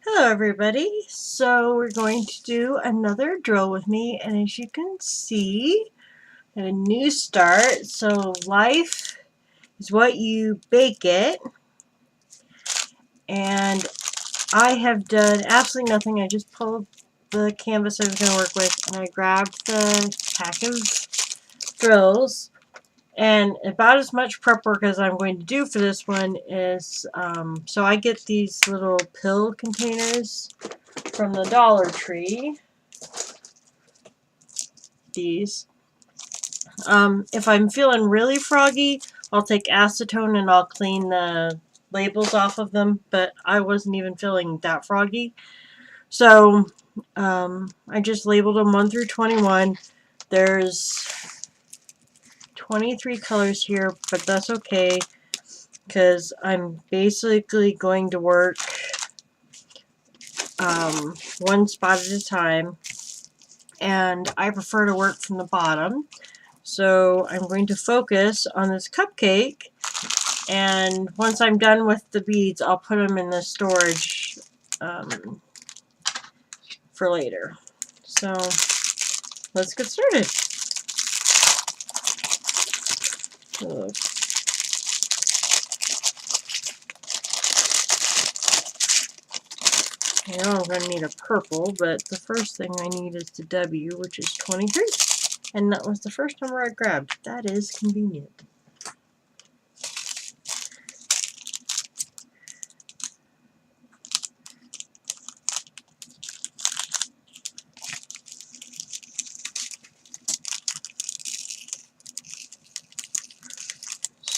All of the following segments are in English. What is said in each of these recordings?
Hello everybody, so we're going to do another drill with me, and as you can see, a new start. So life is what you bake it, and I have done absolutely nothing. I just pulled the canvas I was going to work with, and I grabbed the pack of drills, and about as much prep work as I'm going to do for this one is, so I get these little pill containers from the Dollar Tree. These. If I'm feeling really froggy, I'll take acetone and I'll clean the labels off of them, but I wasn't even feeling that froggy. So I just labeled them 1 through 21. There's 23 colors here, but that's okay because I'm basically going to work one spot at a time, and I prefer to work from the bottom. So I'm going to focus on this cupcake, and once I'm done with the beads, I'll put them in the storage for later. So let's get started. I know I'm going to need a purple, but the first thing I need is the W, which is 23. And that was the first number I grabbed. That is convenient.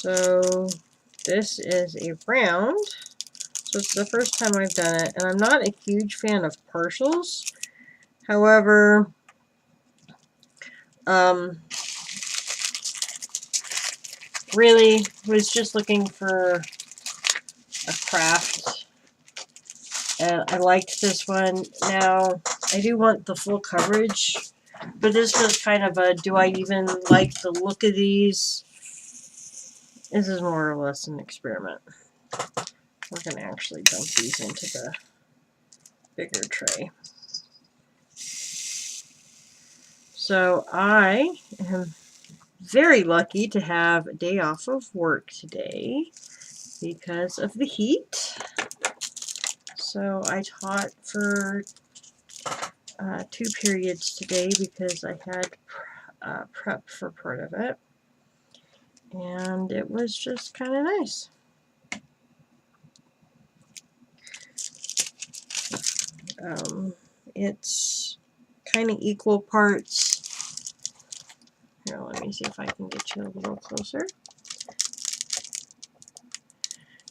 So this is a round. So it's the first time I've done it, and I'm not a huge fan of partials. However, really was just looking for a craft, and I liked this one. Now, I do want the full coverage, but this was kind of a, do I even like the look of these? This is more or less an experiment. We're going to actually dump these into the bigger tray. So I am very lucky to have a day off of work today because of the heat. So I taught for 2 periods today because I had prep for part of it, and it was just kind of nice. It's kind of equal parts. Here, let me see if I can get you a little closer.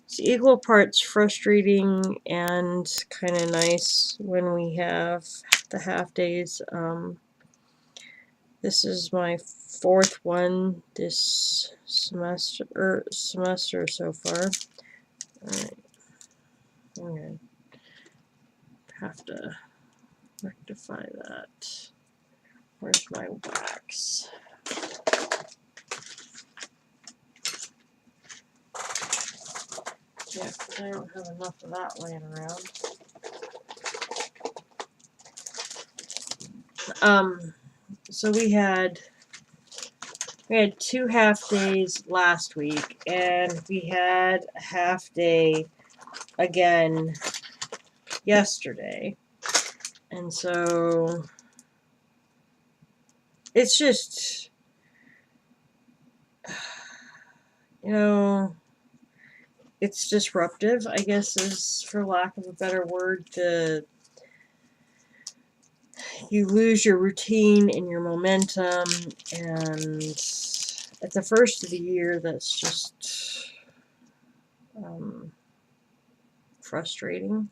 It's equal parts frustrating and kind of nice when we have the half days. This is my 4th one this semester so far. Alright, I'm going to have to rectify that. Where's my wax? Yeah, I don't have enough of that laying around. So we had 2 half days last week, and we had a half day again yesterday. And so it's just, you know, it's disruptive, I guess, is for lack of a better word. You lose your routine and your momentum, and at the first of the year, that's just frustrating.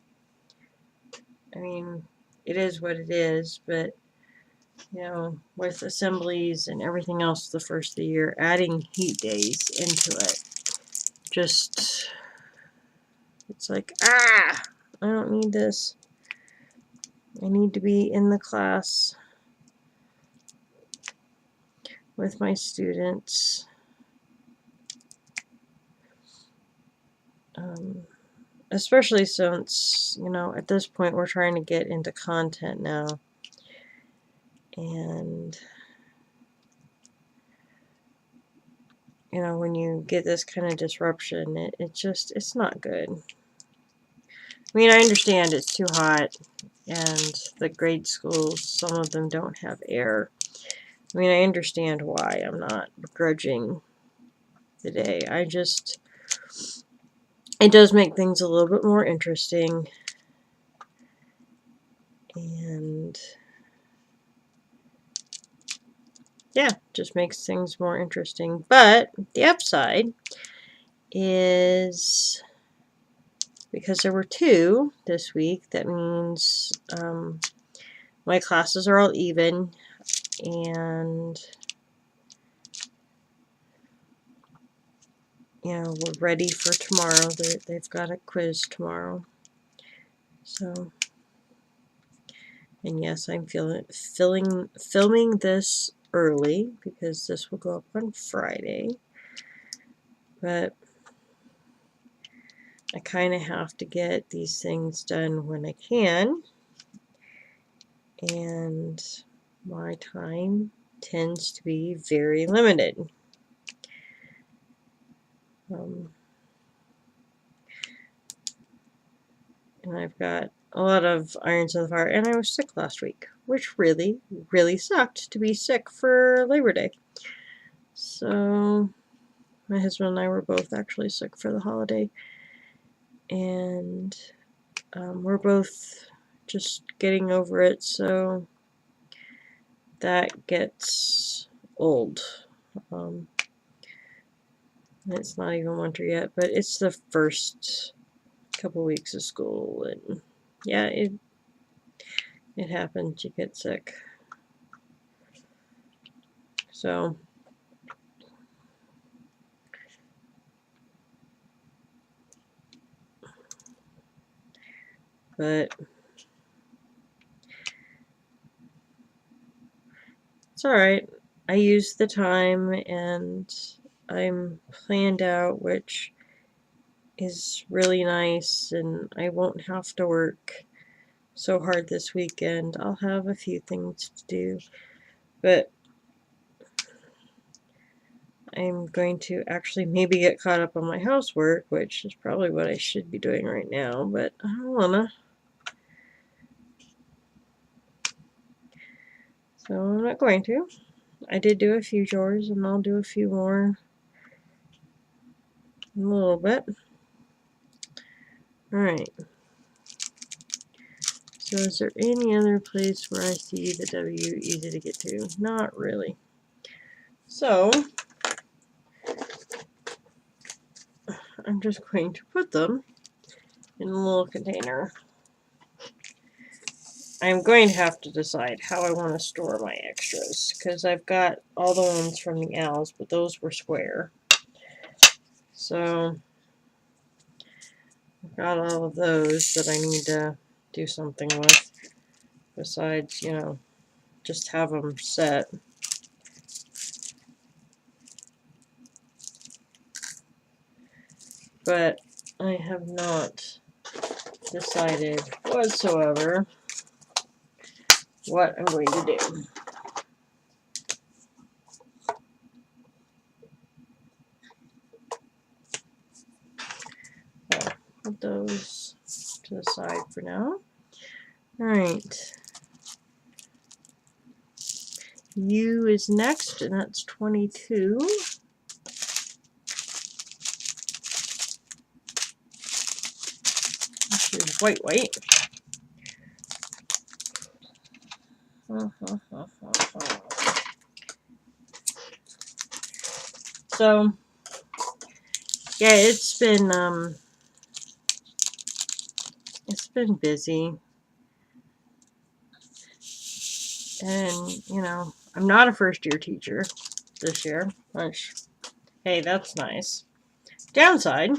I mean, it is what it is, but you know, with assemblies and everything else the first of the year, adding heat days into it, just, it's like, I don't need this. I need to be in the class with my students. especially since, you know, at this point we're trying to get into content now. And, you know, when you get this kind of disruption, it's not good. I mean, I understand it's too hot, and the grade schools, some of them don't have air. I mean, I understand why. I'm not begrudging the day. It does make things a little bit more interesting. And yeah, just makes things more interesting. But the upside is, because there were 2 this week, that means my classes are all even, and you know, we're ready for tomorrow. They've got a quiz tomorrow. So, and yes, I'm filming this early because this will go up on Friday. But I kind of have to get these things done when I can. And my time tends to be very limited. And I've got a lot of irons in the fire, and I was sick last week, which really, really sucked to be sick for Labor Day. So my husband and I were both actually sick for the holiday, and we're both just getting over it, so that gets old. It's not even winter yet, but it's the first couple weeks of school, and yeah, it happens. You get sick. So but it's alright. I used the time, and I'm planned out, which is really nice, and I won't have to work so hard this weekend. I'll have a few things to do, but I'm going to actually maybe get caught up on my housework, which is probably what I should be doing right now, but I don't wanna. So I'm not going to. I did do a few chores, and I'll do a few more in a little bit. Alright. So is there any other place where I see the W easy to get to? Not really. So I'm just going to put them in a little container. I'm going to have to decide how I want to store my extras, because I've got all the ones from the owls, but those were square. So I've got all of those that I need to do something with, besides, you know, just have them set. But I have not decided whatsoever what I'm going to do. So put those to the side for now. Alright. U is next, and that's 22. Which is white. So yeah, it's been busy, and you know, I'm not a first-year teacher this year, which, hey, that's nice. Downside,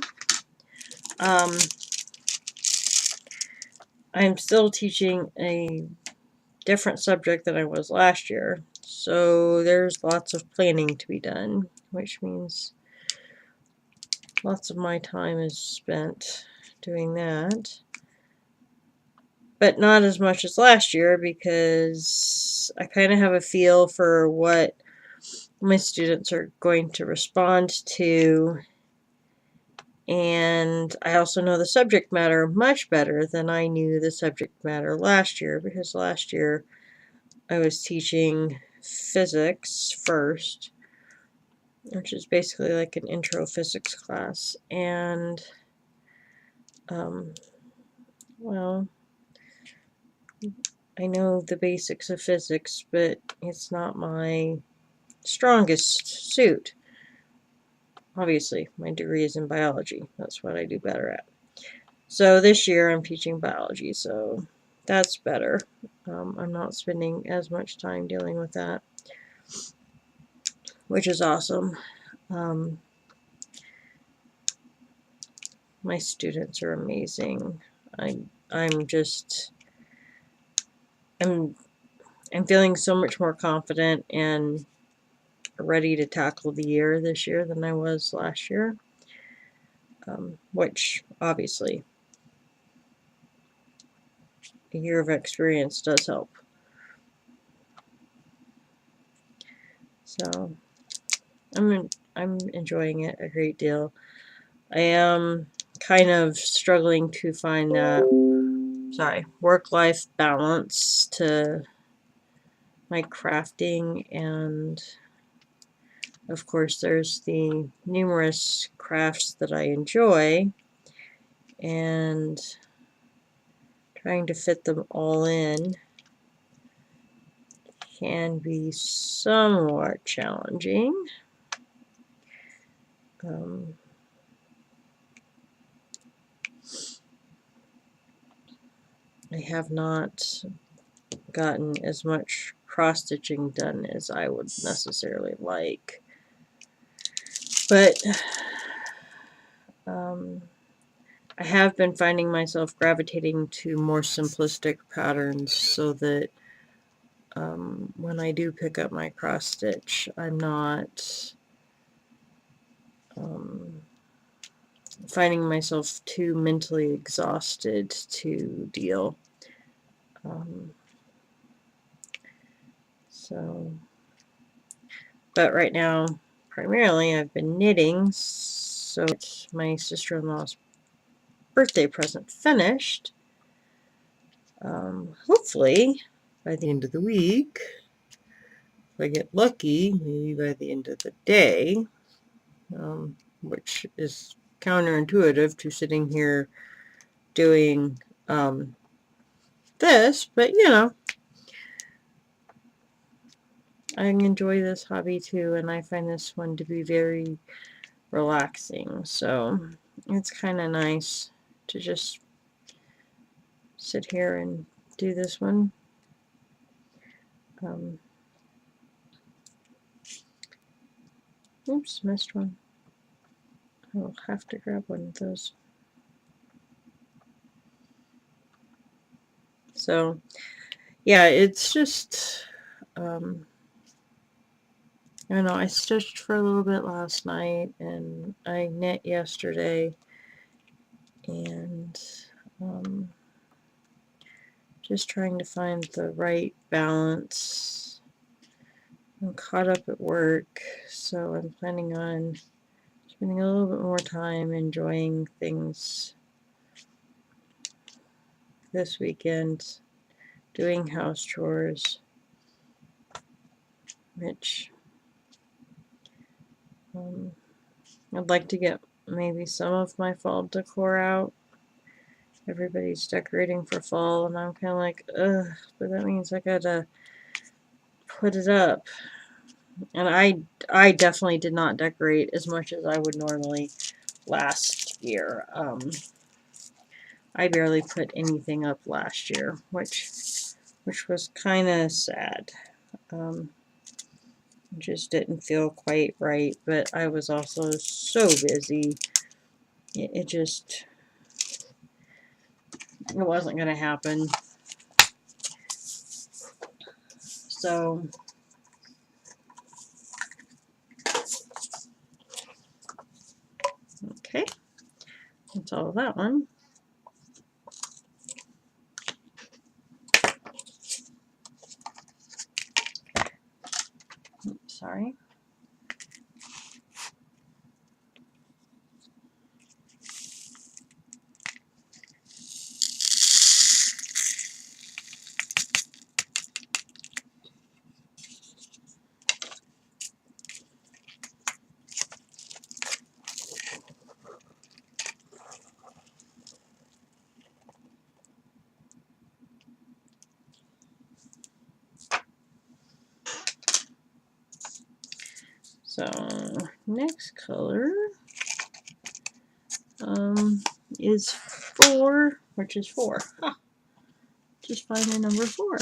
I'm still teaching a different subject than I was last year, so there's lots of planning to be done, which means lots of my time is spent doing that. But not as much as last year because I kind of have a feel for what my students are going to respond to. And I also know the subject matter much better than I knew the subject matter last year, because last year I was teaching physics first, which is basically like an intro physics class. And, well, I know the basics of physics, but it's not my strongest suit. Obviously, my degree is in biology. That's what I do better at. So this year I'm teaching biology, so that's better. I'm not spending as much time dealing with that, which is awesome. My students are amazing. I'm feeling so much more confident and ready to tackle the year this year than I was last year, which obviously a year of experience does help. So I'm enjoying it a great deal. I am kind of struggling to find that work-life balance to my crafting, and of course there's the numerous crafts that I enjoy, and trying to fit them all in can be somewhat challenging. I have not gotten as much cross-stitching done as I would necessarily like, but I have been finding myself gravitating to more simplistic patterns so that when I do pick up my cross stitch, I'm not finding myself too mentally exhausted to deal. But right now, primarily I've been knitting, so it's my sister-in-law's birthday present finished. Hopefully by the end of the week, if I get lucky, maybe by the end of the day, which is counterintuitive to sitting here doing this, but you know, I enjoy this hobby too, and I find this one to be very relaxing, so it's kind of nice to just sit here and do this one. Oops, missed one. I'll have to grab one of those. So, yeah, it's just, I don't know, I stitched for a little bit last night, and I knit yesterday, and just trying to find the right balance. I'm caught up at work, so I'm planning on spending a little bit more time enjoying things this weekend, doing house chores, which I'd like to get maybe some of my fall decor out. Everybody's decorating for fall, and I'm kind of like, ugh, but that means I gotta put it up. And I definitely did not decorate as much as I would normally last year. I barely put anything up last year, which was kind of sad. Just didn't feel quite right, but I was also so busy. It just, it wasn't going to happen. So, okay, that's all of that one. sorry. So next color is 4, which is 4. Huh. Just find the number 4.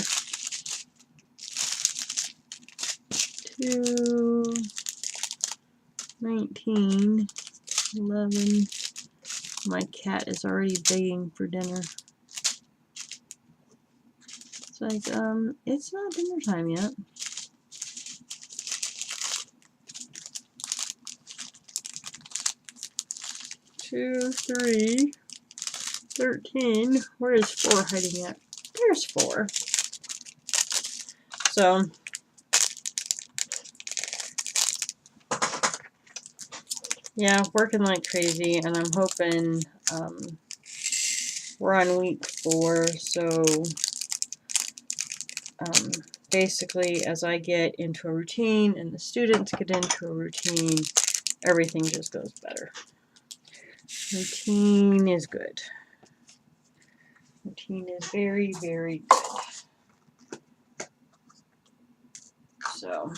2, 19, 11. My cat is already begging for dinner. It's like, it's not dinner time yet. 2, 3, 13. Where is 4 hiding at? There's 4. So, yeah, working like crazy, and I'm hoping we're on week 4, so basically as I get into a routine and the students get into a routine, everything just goes better. Routine is good. Routine is very, very good. So,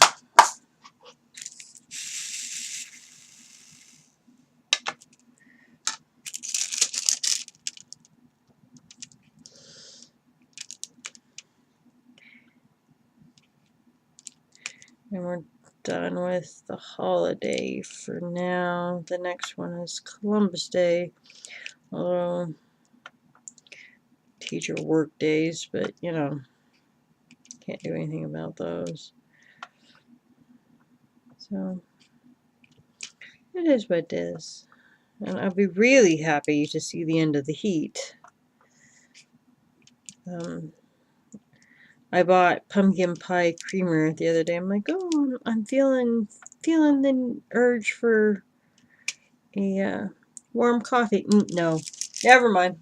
and we're done with the holiday for now. The next one is Columbus Day. Although teacher work days, but you know, can't do anything about those. So it is what it is. And I'll be really happy to see the end of the heat. I bought pumpkin pie creamer the other day. I'm like, oh, I'm feeling the urge for a warm coffee. No, never mind.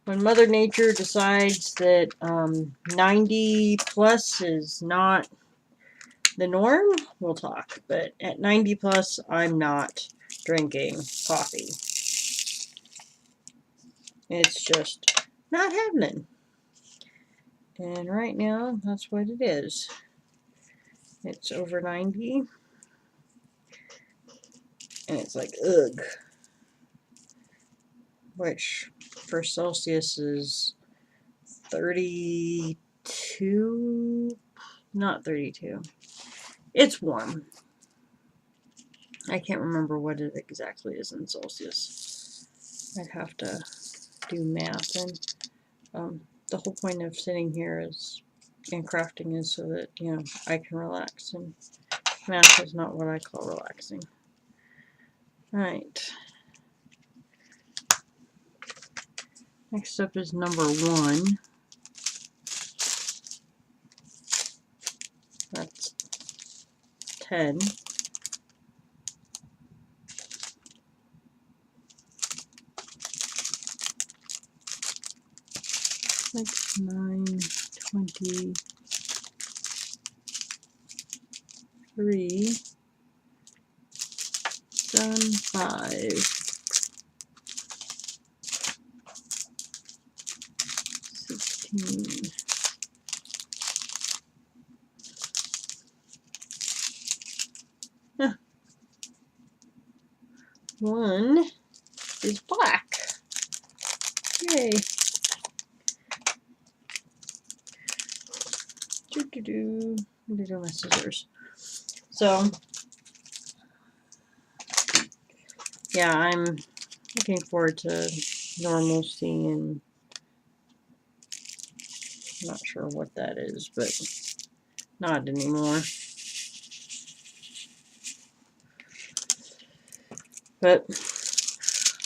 When Mother Nature decides that 90 plus is not the norm, we'll talk. But at 90 plus, I'm not drinking coffee. It's just not happening. And right now, that's what it is. It's over 90. And it's like, ugh. Which, for Celsius, is 32. Not 32. It's warm. I can't remember what it exactly is in Celsius. I'd have to do math. And the whole point of sitting here is and crafting is so that, you know, I can relax. And math is not what I call relaxing. Alright. Next up is number 1. That's 10. Six, 9, 20, 3, 7, 5, 16. Huh. 1 is black. Yay. Doo-doo-doo. I'm going to do my scissors. So, yeah, I'm looking forward to normalcy, and I'm not sure what that is, but not anymore. But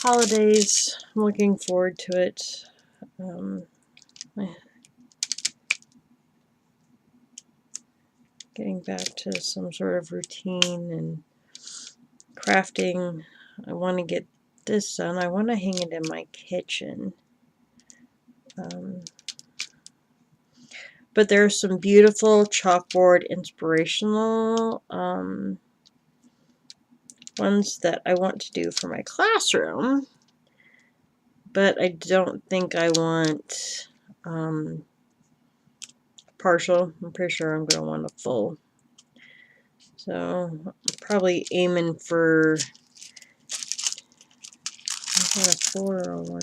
holidays, I'm looking forward to it. getting back to some sort of routine and crafting. I want to get this done. I want to hang it in my kitchen. But there's some beautiful chalkboard inspirational ones that I want to do for my classroom. But I don't think I want partial. I'm pretty sure I'm going to want a full. So I'm probably aiming for a 4 or a 1.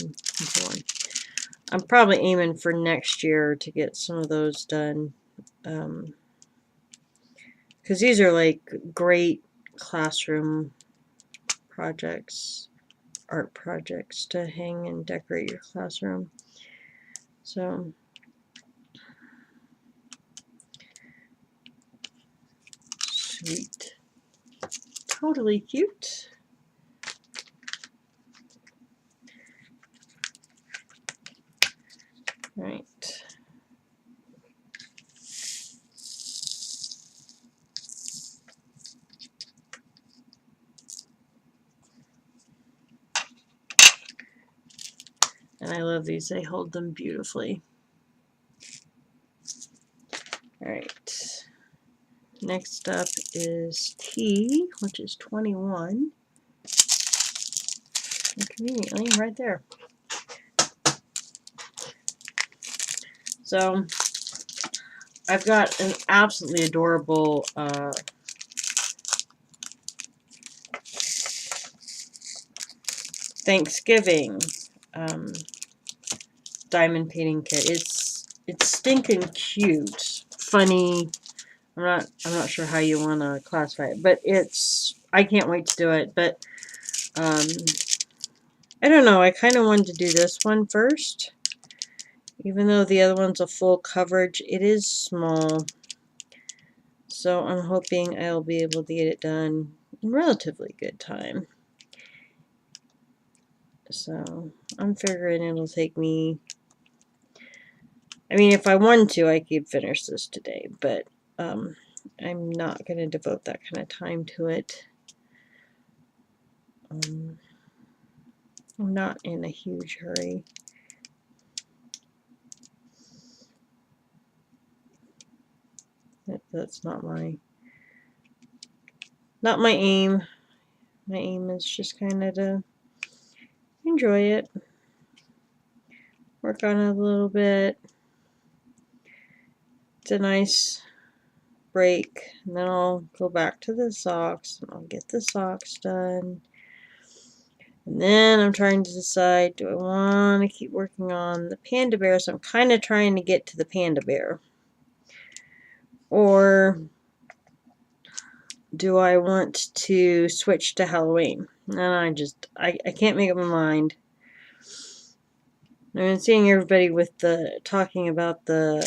I'm probably aiming for next year to get some of those done. Because these are like great classroom projects, art projects to hang and decorate your classroom. So sweet. Totally cute. Right. And I love these. They hold them beautifully. Alright. Next up is T, which is 21. And conveniently right there. So I've got an absolutely adorable Thanksgiving diamond painting kit. It's stinking cute, funny. I'm not sure how you want to classify it, but I can't wait to do it. But I don't know. I kind of wanted to do this one first, even though the other one's a full coverage. It is small, so I'm hoping I'll be able to get it done in relatively good time. So I'm figuring it'll take me. I mean, if I wanted to, I could finish this today, but I'm not going to devote that kind of time to it. I'm not in a huge hurry. That's not my aim. My aim is just kind of to enjoy it, work on it a little bit. It's a nice break, and then I'll go back to the socks and I'll get the socks done. And then I'm trying to decide, do I want to keep working on the panda bear? So I'm kind of trying to get to the panda bear. Or do I want to switch to Halloween? And I can't make up my mind. I've been seeing everybody talking about the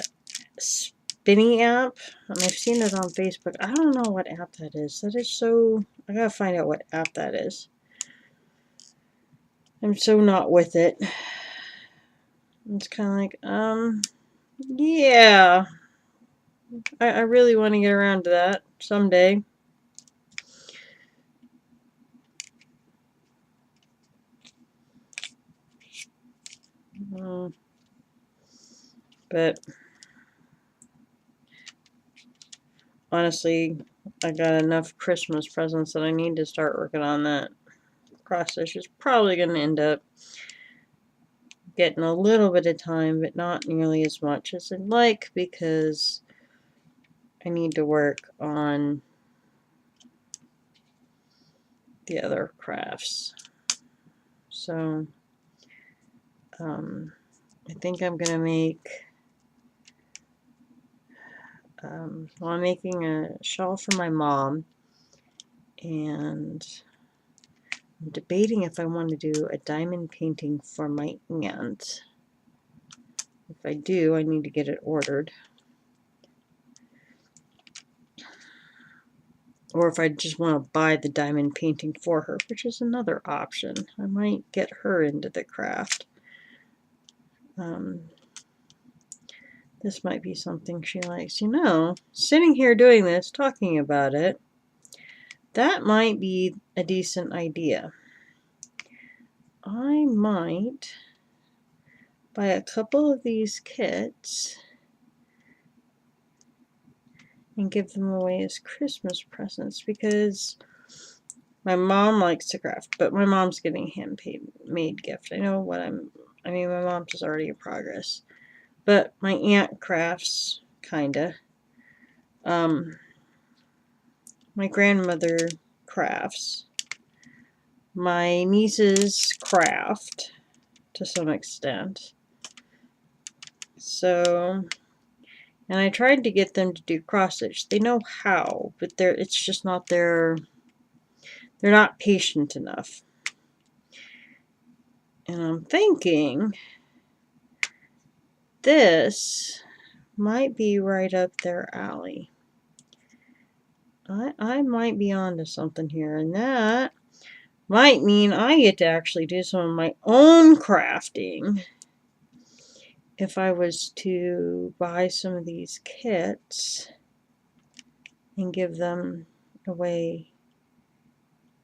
Spinny app, and I've seen it on Facebook. I don't know what app that is. That is so... I gotta find out what app that is. I'm so not with it. It's kind of like, yeah. I really want to get around to that someday. But honestly, I got enough Christmas presents that I need to start working on that. Cross stitch is probably going to end up getting a little bit of time, but not nearly as much as I'd like, because I need to work on the other crafts. So I think I'm going to make well, I'm making a shawl for my mom, and I'm debating if I want to do a diamond painting for my aunt. If I do, I need to get it ordered. Or if I just want to buy the diamond painting for her, which is another option. I might get her into the craft. The This might be something she likes. You know, sitting here doing this, talking about it, that might be a decent idea. I might buy a couple of these kits and give them away as Christmas presents because my mom likes to craft, but my mom's getting handmade gift. I know what I mean, my mom's is already in progress, but my aunt crafts, kinda. My grandmother crafts. My nieces craft to some extent. So, and I tried to get them to do cross stitch. They know how, but it's just not they're not patient enough. And I'm thinking this might be right up their alley. I might be onto something here, and that might mean I get to actually do some of my own crafting if I was to buy some of these kits and give them away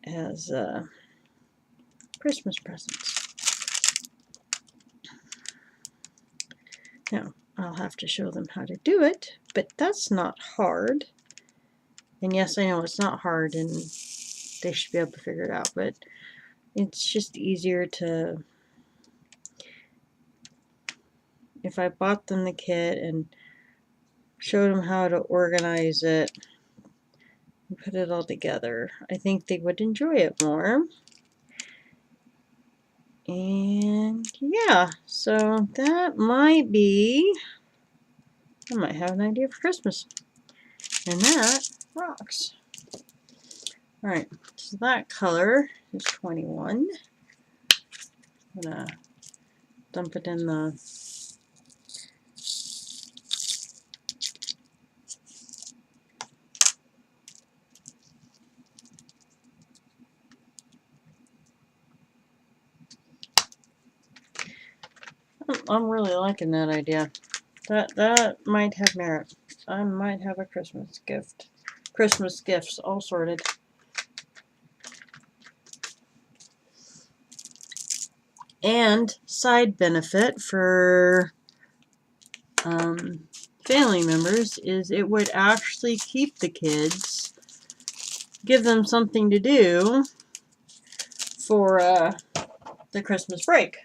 as Christmas presents. Now, I'll have to show them how to do it, but that's not hard. And yes, I know it's not hard, and they should be able to figure it out, but it's just easier to, if I bought them the kit and showed them how to organize it and put it all together, I think they would enjoy it more. And yeah, so that might be, I might have an idea for Christmas. And that rocks. Alright, so that color is 21. I'm gonna dump it in the I'm really liking that idea. That might have merit. I might have a Christmas gift. Christmas gifts all sorted. And side benefit for family members is it would actually keep the kids, give them something to do for the Christmas break,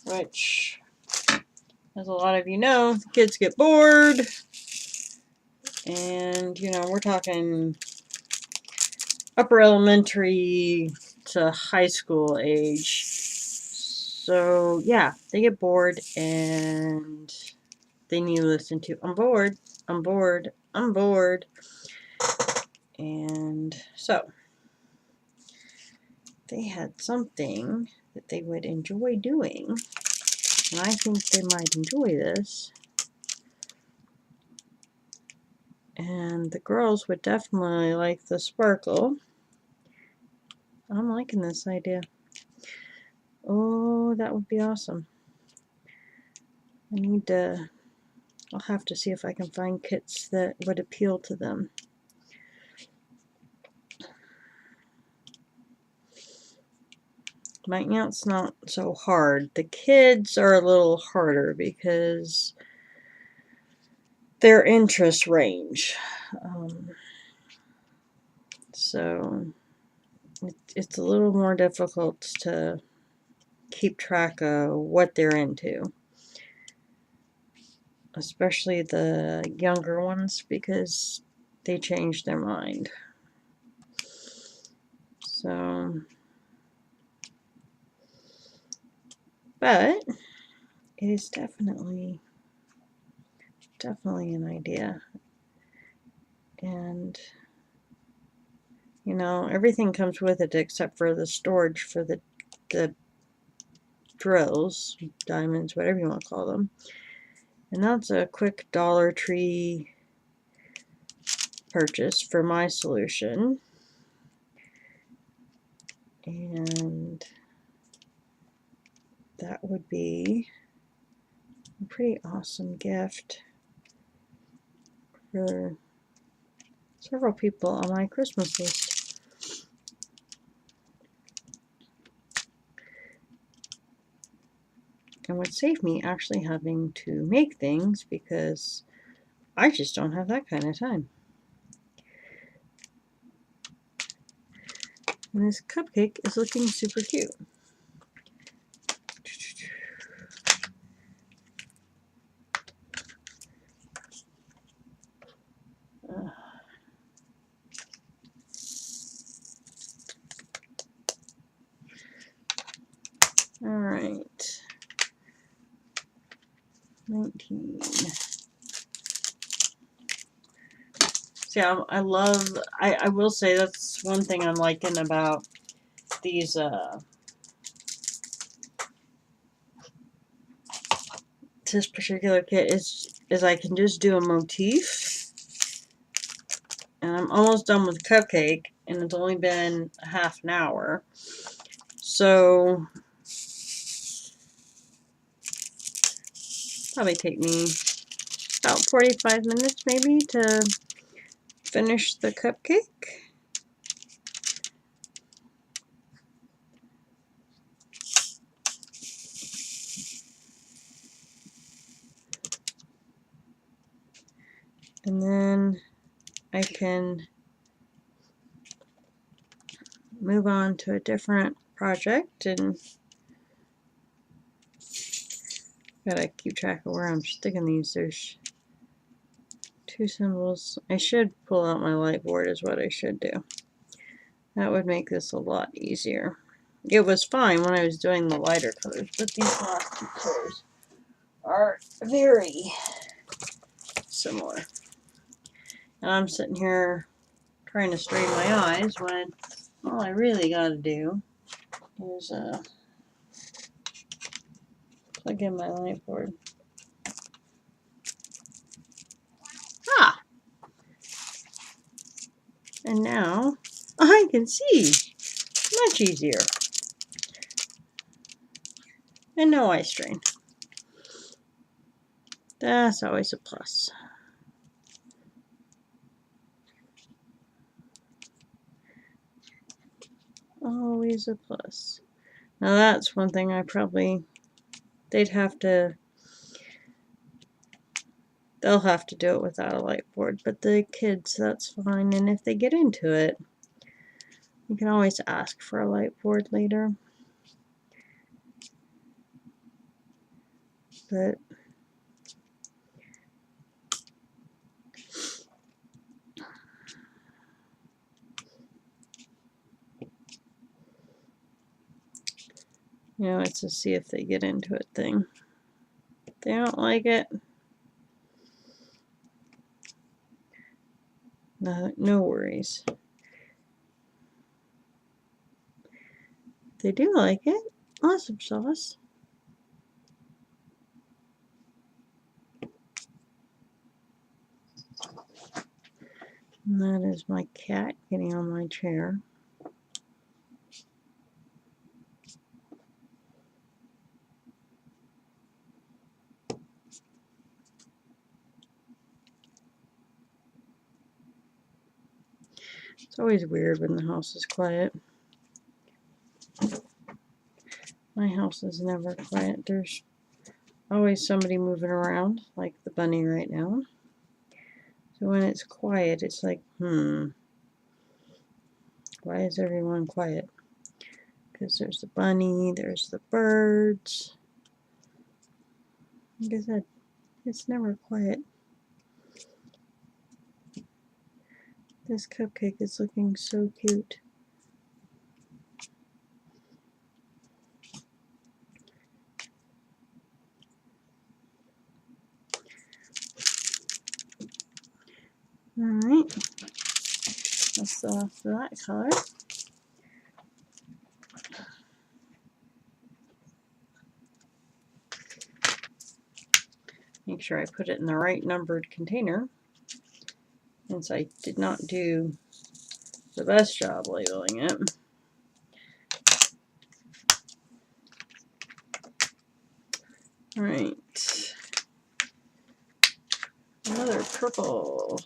which, as a lot of you know, the kids get bored, and you know, we're talking upper elementary to high school age. So yeah, they get bored and they need to listen to I'm bored, I'm bored, I'm bored. And so they had something that they would enjoy doing, and I think they might enjoy this. And the girls would definitely like the sparkle. I'm liking this idea. Oh, that would be awesome. I'll have to see if I can find kits that would appeal to them. My aunt's not so hard. The kids are a little harder because their interest range. So it's a little more difficult to keep track of what they're into. Especially the younger ones, because they change their mind. So, but it is definitely an idea. And you know, everything comes with it except for the storage for the drills, diamonds, whatever you want to call them. And that's a quick Dollar Tree purchase for my solution. And that would be a pretty awesome gift for several people on my Christmas list. And would save me actually having to make things because I just don't have that kind of time. And this cupcake is looking super cute. All right. 19. So yeah, I will say that's one thing I'm liking about these this particular kit is I can just do a motif, and I'm almost done with cupcake, and it's only been a half an hour, so probably take me about 45 minutes maybe to finish the cupcake. And then I can move on to a different project, and gotta keep track of where I'm sticking these. There's 2 symbols. I should pull out my light board is what I should do. That would make this a lot easier. It was fine when I was doing the lighter colors, but these last 2 colors are very similar. And I'm sitting here trying to strain my eyes when all I really gotta do is plug in my light board. Ah! And now I can see much easier. And no eye strain. That's always a plus. Always a plus. Now that's one thing they'll have to do it without a light board, but the kids, that's fine. And if they get into it, you can always ask for a light board later. But you know, it's a see if they get into it thing. If they don't like it, no worries. If they do like it, awesome sauce. And that is my cat getting on my chair. It's always weird when the house is quiet. My house is never quiet. There's always somebody moving around, like the bunny right now. So when it's quiet, it's like, why is everyone quiet? Because there's the bunny, there's the birds. Like I said, it's never quiet. This cupcake is looking so cute. Alright, that's the last of that color. Make sure I put it in the right numbered container, since I did not do the best job labeling it. Alright, another purple.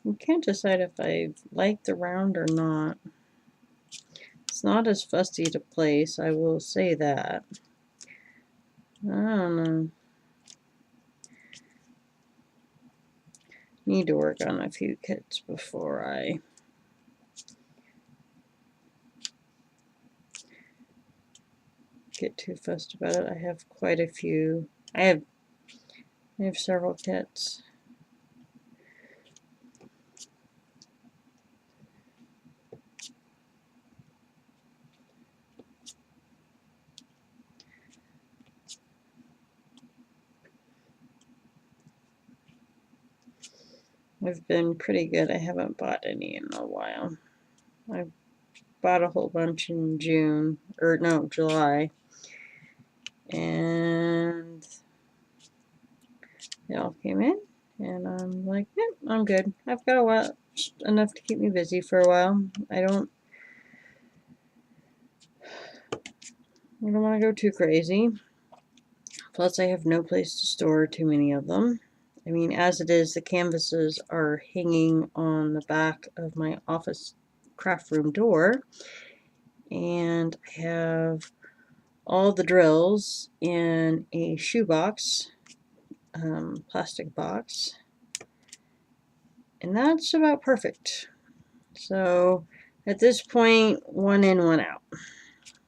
I can't decide if I like the round or not. It's not as fussy to place, I will say that. I don't know. Need to work on a few kits before I get too fussed about it. I have quite a few. I have several kits. I've been pretty good. I haven't bought any in a while. I bought a whole bunch in June, or no, July. And they all came in. And I'm like, yeah, I'm good. I've got a while, enough to keep me busy for a while. I don't want to go too crazy. Plus, I have no place to store too many of them. I mean, as it is, the canvases are hanging on the back of my office craft room door. And I have all the drills in a shoebox, plastic box. And that's about perfect. So at this point, one in, one out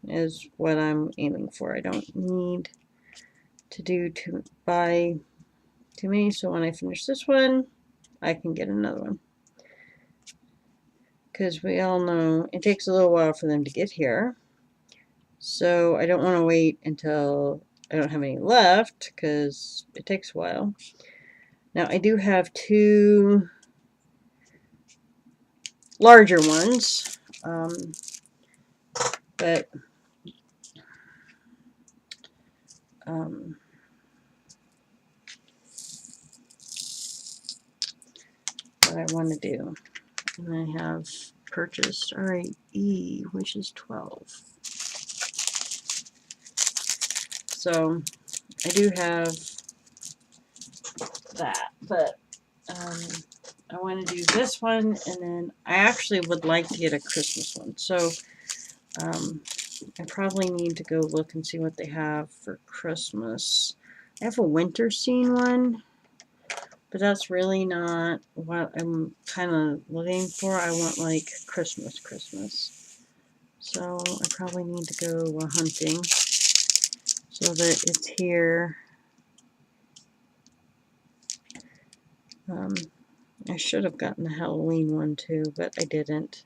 is what I'm aiming for. I don't need to buy too many, so when I finish this one, I can get another one. Because we all know it takes a little while for them to get here. So I don't want to wait until I don't have any left, because it takes a while. Now I do have two larger ones, but what I want to do. And I have purchased RAE, which is 12. So I do have that, but I want to do this one, and then I actually would like to get a Christmas one. So I probably need to go look and see what they have for Christmas. I have a winter scene one, but that's really not what I'm kind of looking for. I want like Christmas. So I probably need to go hunting so that it's here. I should have gotten the Halloween one too, but I didn't.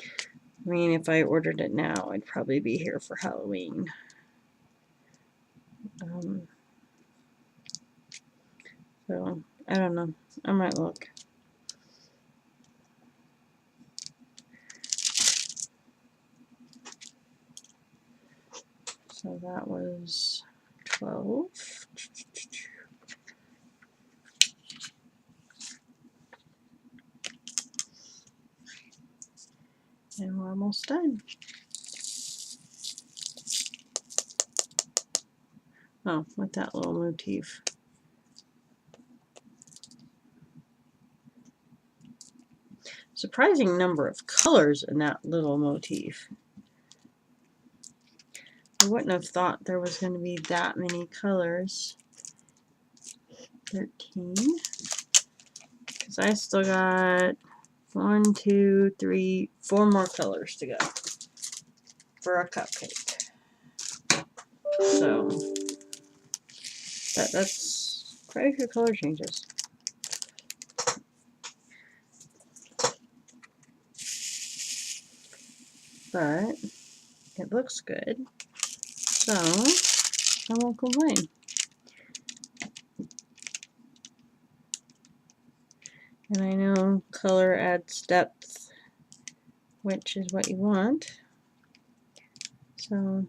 I mean, if I ordered it now, I'd probably be here for Halloween. So, I don't know. I might look. So that was 12. And we're almost done. Oh, with that little motif. Surprising number of colors in that little motif. I wouldn't have thought there was going to be that many colors. 13. Because I still got 1, 2, 3, 4 more colors to go for a cupcake. So that's quite a few color changes. but it looks good, so I won't complain. And I know color adds depth, which is what you want. So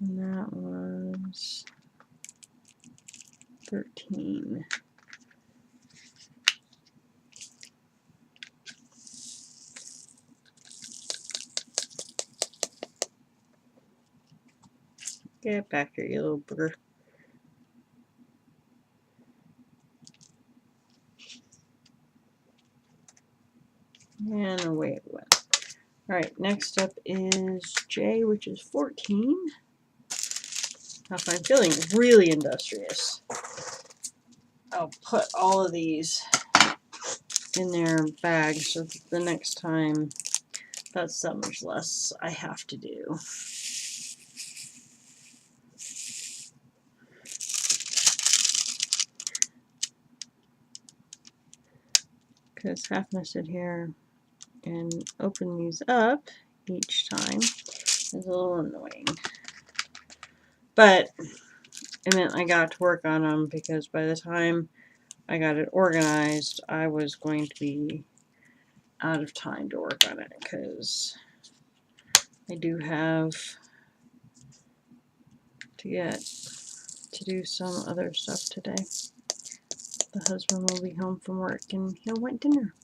and that was 13. Get back here, you little booger. And away it went. Alright, next up is J, which is 14. Now if I'm feeling really industrious, I'll put all of these in their bags so that the next time that's that much less I have to do. Because having to sit here and open these up each time is a little annoying. But it meant I got to work on them because by the time I got it organized, I was going to be out of time to work on it because I do have to get to do some other stuff today. The husband will be home from work and he'll want dinner,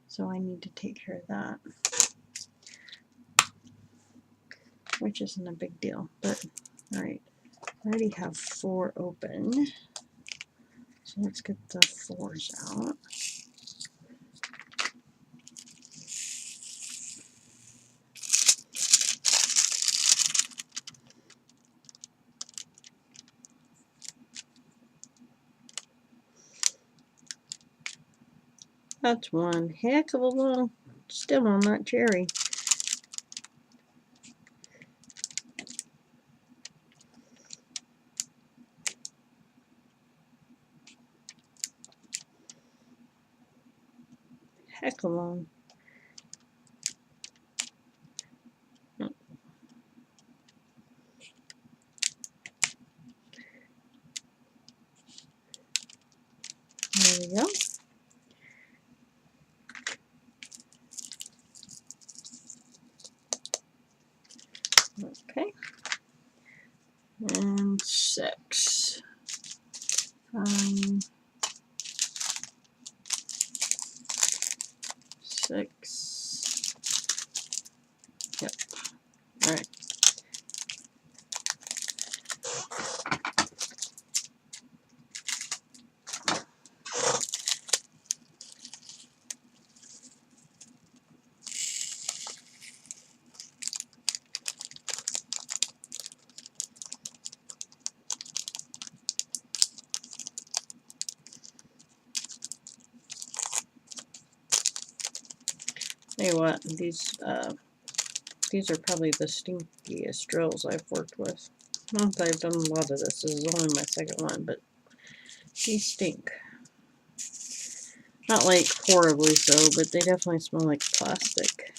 so I need to take care of that, which isn't a big deal. But alright, I already have 4 open, so let's get the 4s out. That's one heck of a long stem on that cherry. Heck of a long. There we go. Okay. And 6. 6. Yep. Alright. Tell you what, these are probably the stinkiest drills I've worked with. Not that I've done a lot of this. This is only my second one, but these stink. Not like horribly so, but they definitely smell like plastic.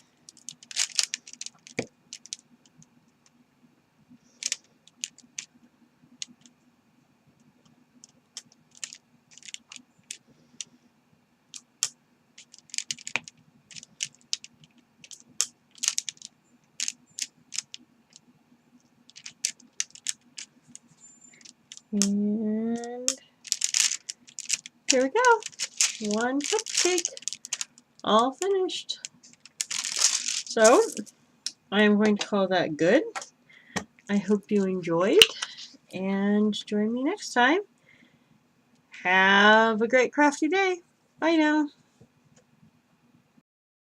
And here we go. One cupcake. All finished. So, I'm going to call that good. I hope you enjoyed, and join me next time. Have a great crafty day. Bye now.